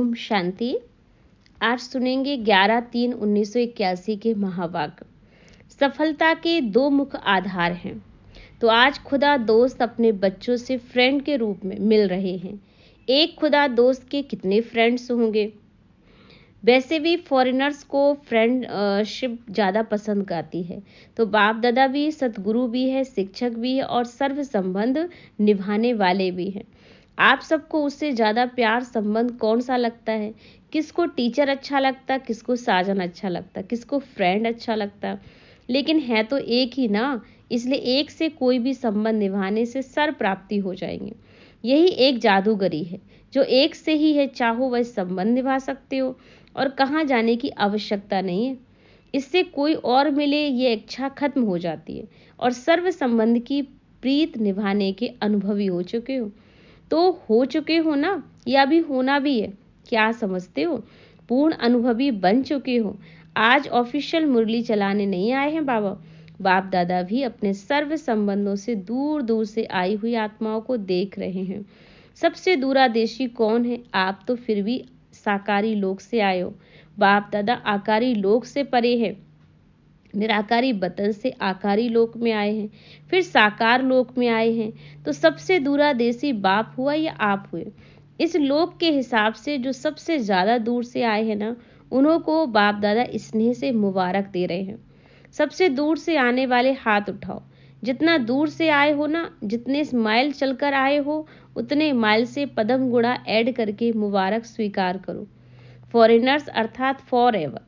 ओम शांति। आज सुनेंगे 11/3/1981 के महावाक्य। सफलता के दो मुख्य आधार हैं। तो आज खुदा दोस्त अपने बच्चों से फ्रेंड के रूप में मिल रहे हैं। एक खुदा दोस्त के कितने फ्रेंड्स होंगे? वैसे भी फॉरेनर्स को फ्रेंडशिप ज़्यादा पसंद आती है। तो बाप दादा भी, सतगुरु भी है, शिक्षक भी है और सर्व संबंध निभाने वाले भी हैं। आप सबको उससे ज़्यादा प्यार संबंध कौन सा लगता है? किसको टीचर अच्छा लगता, किसको साजन अच्छा लगता, किसको फ्रेंड अच्छा लगता? लेकिन है तो एक ही ना, इसलिए एक से कोई भी संबंध निभाने से सर्व प्राप्ति हो जाएंगे। यही एक जादूगरी है। जो एक से ही है, चाहो वह संबंध निभा सकते हो और कहाँ जाने की आवश्यकता नहीं है। इससे कोई और मिले ये इच्छा खत्म हो जाती है और सर्व संबंध की प्रीत निभाने के अनुभवी हो चुके हो। तो हो चुके हो ना, या भी होना भी है? क्या समझते हो? पूर्ण अनुभवी बन चुके हो। आज ऑफिशियल मुरली चलाने नहीं आए हैं बाबा। बाप दादा भी अपने सर्व संबंधों से दूर दूर से आई हुई आत्माओं को देख रहे हैं। सबसे दूरादेशी कौन है? आप तो फिर भी साकारी लोक से आए हो। बाप दादा आकारी लोक से परे है। निराकारी बतन से आकारी लोक में आए हैं, फिर साकार लोक में आए हैं। तो सबसे दूरादेशी बाप हुआ या आप हुए? इस लोक के हिसाब से जो सबसे ज्यादा दूर से आए हैं ना, उन्हों को बाप दादा स्नेह से मुबारक दे रहे हैं। सबसे दूर से आने वाले हाथ उठाओ। जितना दूर से आए हो ना, जितने माइल चलकर आए हो, उतने माइल से पदम गुणा ऐड करके मुबारक स्वीकार करो। फॉरेनर्स अर्थात फॉर एवर।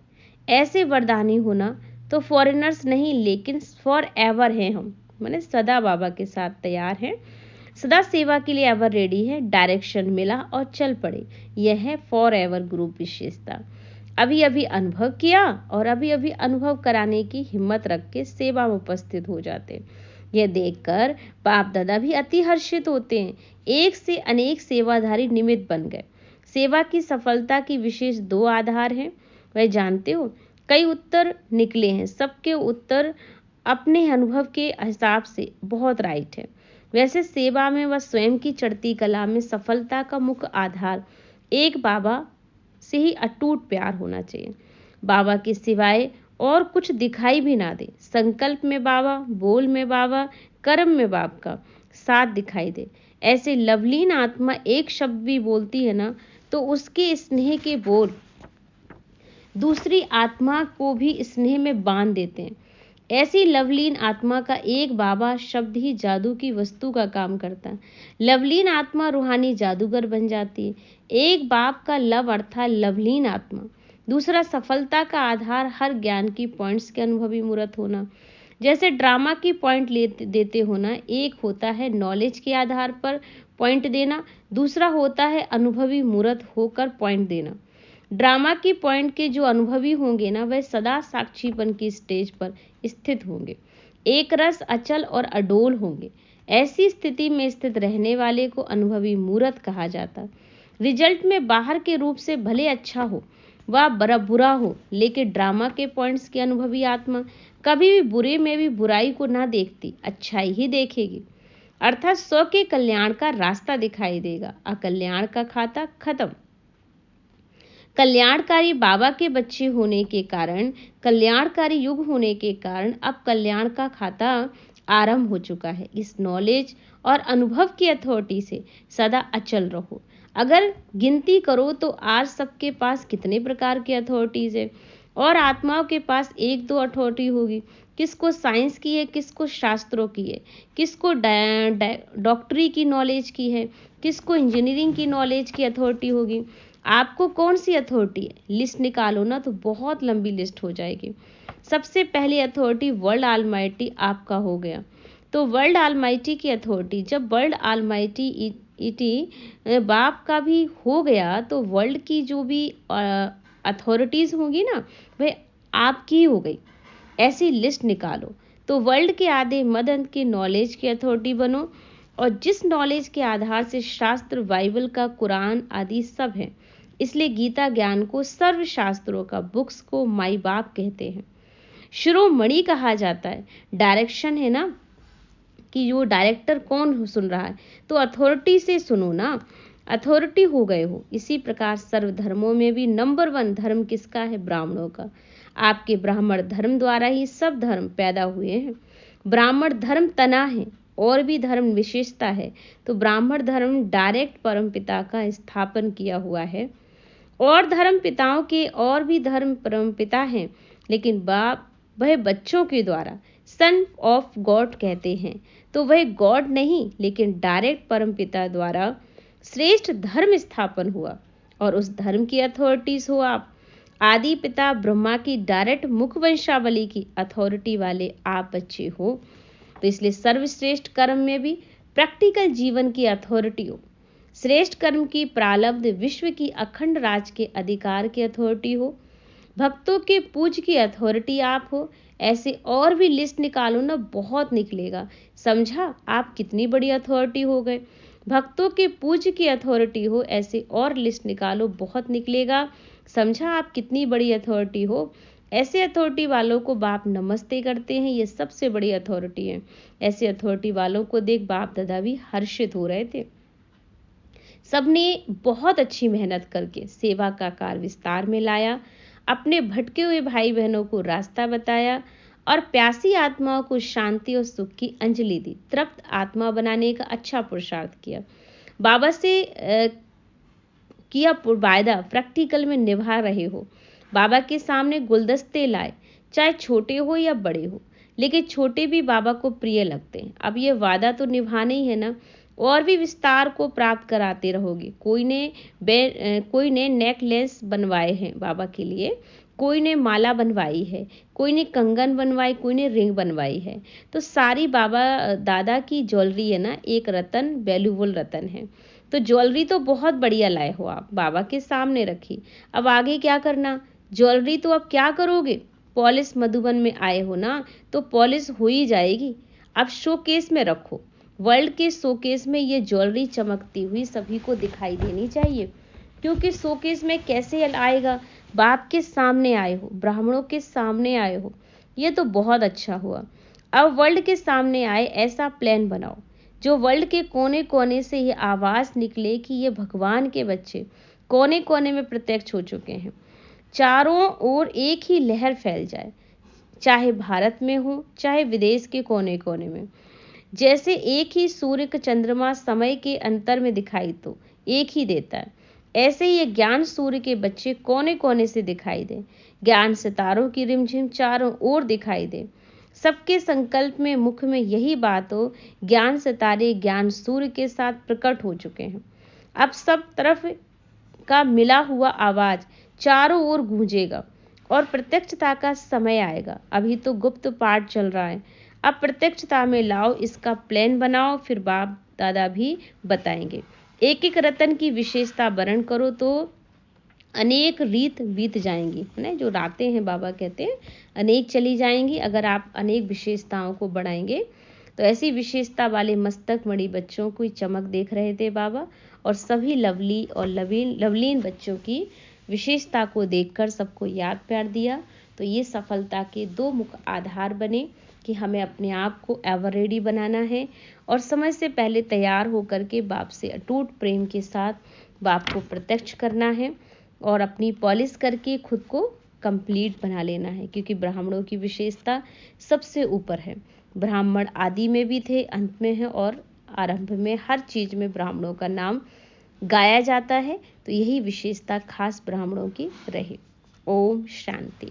ऐसे वरदानी होना तो फॉरेनर्स नहीं, लेकिन फॉर एवर हैं हम, माने सदा बाबा के साथ तैयार हैं, सदा सेवा के लिए एवर रेडी है। डायरेक्शन मिला और चल पड़े, यह है फॉर एवर ग्रुप विशेषता। अभी अभी अनुभव किया और अभी अभी अनुभव कराने की हिम्मत रख के सेवा में उपस्थित हो जाते। यह देखकर बाप दादा भी अति हर्षित होते हैं। एक से अनेक सेवाधारी निमित्त बन गए। सेवा की सफलता की विशेष दो आधार हैं, वह जानते हो? कई उत्तर निकले हैं, सबके उत्तर अपने अनुभव के हिसाब से बहुत राइट है। वैसे सेवा में व स्वयं की चढ़ती कला में सफलता का मुख्य आधार एक बाबा से ही अटूट प्यार होना चाहिए। बाबा के सिवाय और कुछ दिखाई भी ना दे। संकल्प में बाबा, बोल में बाबा, कर्म में बाप का साथ दिखाई दे। ऐसे लवलीन आत्मा एक शब्द भी बोलती है ना, तो उसके स्नेह के बोल दूसरी आत्मा को भी स्नेह में बांध देते हैं। ऐसी लवलीन आत्मा का एक बाबा शब्द ही जादू की वस्तु का काम करता है। लवलीन आत्मा रूहानी जादूगर बन जाती है। एक बाप का लव अर्थात लवलीन आत्मा। दूसरा, सफलता का आधार हर ज्ञान की पॉइंट्स के अनुभवी मूर्त होना। जैसे ड्रामा की पॉइंट देते होना, एक होता है नॉलेज के आधार पर पॉइंट देना, दूसरा होता है अनुभवी मूर्त होकर पॉइंट देना। ड्रामा की पॉइंट के जो अनुभवी होंगे ना, वह सदा साक्षीपन की स्टेज पर स्थित होंगे, एक रस अचल और अडोल होंगे। ऐसी स्थिति में स्थित रहने वाले को अनुभवी मूर्त कहा जाता। रिजल्ट में बाहर के रूप से भले अच्छा हो व बड़ा बुरा हो, लेकिन ड्रामा के पॉइंट्स की अनुभवी आत्मा कभी भी बुरे में भी बुराई को ना देखती, अच्छाई ही देखेगी। अर्थात स्व के कल्याण का रास्ता दिखाई देगा, अकल्याण का खाता खत्म। कल्याणकारी बाबा के बच्चे होने के कारण, कल्याणकारी युग होने के कारण अब कल्याण का खाता आरंभ हो चुका है। इस नॉलेज और अनुभव की अथॉरिटी से सदा अचल रहो। अगर गिनती करो तो आज सबके पास कितने प्रकार की अथॉरिटीज है, और आत्माओं के पास एक दो अथॉरिटी होगी। किसको साइंस की है, किसको शास्त्रों की है, किसको डॉक्टरी की नॉलेज की है, किसको इंजीनियरिंग की नॉलेज की अथॉरिटी होगी। आपको कौन सी अथॉरिटी है? लिस्ट निकालो ना, तो बहुत लंबी लिस्ट हो जाएगी। सबसे पहली अथॉरिटी वर्ल्ड ऑलमाइटी आपका हो गया। तो वर्ल्ड ऑलमाइटी की अथॉरिटी, जब वर्ल्ड ऑलमाइटी बाप का भी हो गया, तो वर्ल्ड की जो भी अथॉरिटीज होंगी ना, वह आपकी हो गई। ऐसी लिस्ट निकालो। तो वर्ल्ड के आधे मदन के नॉलेज की अथॉरिटी बनो, और जिस नॉलेज के आधार से शास्त्र, बाइबल का, कुरान आदि सब है। इसलिए गीता ज्ञान को, सर्व शास्त्रों का, बुक्स को माई बाप कहते हैं। शिरोमणि कहा जाता है। डायरेक्शन है ना, कि वो डायरेक्टर कौन सुन रहा है, तो अथॉरिटी से सुनो ना। अथॉरिटी हो गए हो। इसी प्रकार सर्व धर्मों में भी नंबर 1 धर्म किसका है? ब्राह्मणों का। आपके ब्राह्मण धर्म द्वारा ही सब धर्म पैदा हुए हैं। ब्राह्मण धर्म तना है, और भी धर्म विशेषता है, तो ब्राह्मण धर्म डायरेक्ट परमपिता का स्थापन किया हुआ है। और धर्म पिताओं के और भी धर्म परमपिता हैं, लेकिन बाप वह बच्चों के द्वारा सन ऑफ गॉड कहते हैं, तो वह गॉड नहीं लेकिन डायरेक्ट परमपिता द्वारा श्रेष्ठ धर्म स्थापन हुआ, और उस धर्म की अथॉरिटीज हो आप। आदि पिता ब्रह्मा की डायरेक्ट मुख वंशावली की अथॉरिटी वाले आप बच्चे हो, तो इसलिए सर्वश्रेष्ठ कर्म में भी प्रैक्टिकल जीवन की अथॉरिटी हो। श्रेष्ठ कर्म की प्रारब्ध विश्व की अखंड राज के अधिकार की अथॉरिटी हो। भक्तों के पूज की अथॉरिटी आप हो। ऐसे और भी लिस्ट निकालो ना, बहुत निकलेगा। समझा आप कितनी बड़ी अथॉरिटी हो गए। भक्तों के पूज की अथॉरिटी हो, ऐसे और लिस्ट निकालो, बहुत निकलेगा। समझा आप कितनी बड़ी अथॉरिटी हो। ऐसे अथॉरिटी वालों को बाप नमस्ते करते हैं, ये सबसे बड़ी अथॉरिटी है। ऐसे अथॉरिटी वालों को देख बाप दादा भी हर्षित हो रहे थे। सबने बहुत अच्छी मेहनत करके सेवा का कार्य विस्तार में लाया, अपने भटके हुए भाई बहनों को रास्ता बताया और प्यासी आत्माओं को शांति और सुख की अंजलि दी। तृप्त आत्मा बनाने का अच्छा पुरुषार्थ किया। बाबा से किया वायदा प्रैक्टिकल में निभा रहे हो। बाबा के सामने गुलदस्ते लाए, चाहे छोटे हो या बड़े हो, लेकिन छोटे भी बाबा को प्रिय लगते हैं। अब ये वादा तो निभाना ही है ना, और भी विस्तार को प्राप्त कराते रहोगे। कोई ने नेकलेस बनवाए हैं बाबा के लिए, कोई ने माला बनवाई है, कोई ने कंगन बनवाई, कोई ने रिंग बनवाई है। तो सारी बाबा दादा की ज्वेलरी है ना, एक रतन वैल्यूबल रतन है। तो ज्वेलरी तो बहुत बढ़िया लाए हो आप, बाबा के सामने रखी। अब आगे क्या करना? ज्वेलरी तो अब क्या करोगे? पॉलिश मधुबन में आए हो ना, तो पॉलिश हो ही जाएगी। अब शोकेस में रखो। वर्ल्ड के शोकेस में ये ज्वेलरी चमकती हुई सभी को दिखाई देनी चाहिए, क्योंकि शोकेस में कैसे आएगा? बाप के सामने आए हो, ब्राह्मणों के सामने आए हो, ये तो बहुत अच्छा हुआ। अब वर्ल्ड के सामने आए ऐसा प्लान बनाओ जो वर्ल्ड के कोने कोने से ये आवाज निकले कि ये भगवान के बच्चे कोने कोने में प्रत्यक्ष हो चुके हैं। चारों ओर एक ही लहर फैल जाए, चाहे भारत में हो चाहे विदेश के कोने कोने में। जैसे एक ही सूर्य का चंद्रमा समय के अंतर में दिखाई तो एक ही देता है, ऐसे ही ये ज्ञान सूर्य के बच्चे कोने कोने से दिखाई दे। ज्ञान सितारों की रिमझिम चारों ओर दिखाई दे। सबके संकल्प में मुख में यही बात हो, ज्ञान सितारे ज्ञान सूर्य के साथ प्रकट हो चुके हैं। अब सब तरफ का मिला हुआ आवाज चारों ओर गूंजेगा और प्रत्यक्षता का समय आएगा। अभी तो गुप्त पाठ चल रहा है, अब प्रत्यक्षता में लाओ, इसका प्लान बनाओ, फिर बाप दादा भी बताएंगे। एक एक रतन की विशेषता वर्णन करो तो अनेक रीत बीत जाएंगी, है ना। जो रातें हैं बाबा कहते हैं अनेक चली जाएंगी अगर आप अनेक विशेषताओं को बढ़ाएंगे। तो ऐसी विशेषता वाले मस्तक मणि बच्चों की चमक देख रहे थे बाबा, और सभी लवली और लवलीन बच्चों की विशेषता को देखकर सबको याद प्यार दिया। तो ये सफलता के 2 मुख्य आधार बने कि हमें अपने आप को एवर रेडी बनाना है और समय से पहले तैयार होकर के बाप से अटूट प्रेम के साथ बाप को प्रत्यक्ष करना है और अपनी पॉलिश करके खुद को कंप्लीट बना लेना है, क्योंकि ब्राह्मणों की विशेषता सबसे ऊपर है। ब्राह्मण आदि में भी थे, अंत में है और आरंभ में, हर चीज में ब्राह्मणों का नाम गाया जाता है। तो यही विशेषता खास ब्राह्मणों की रहे। ओम शांति।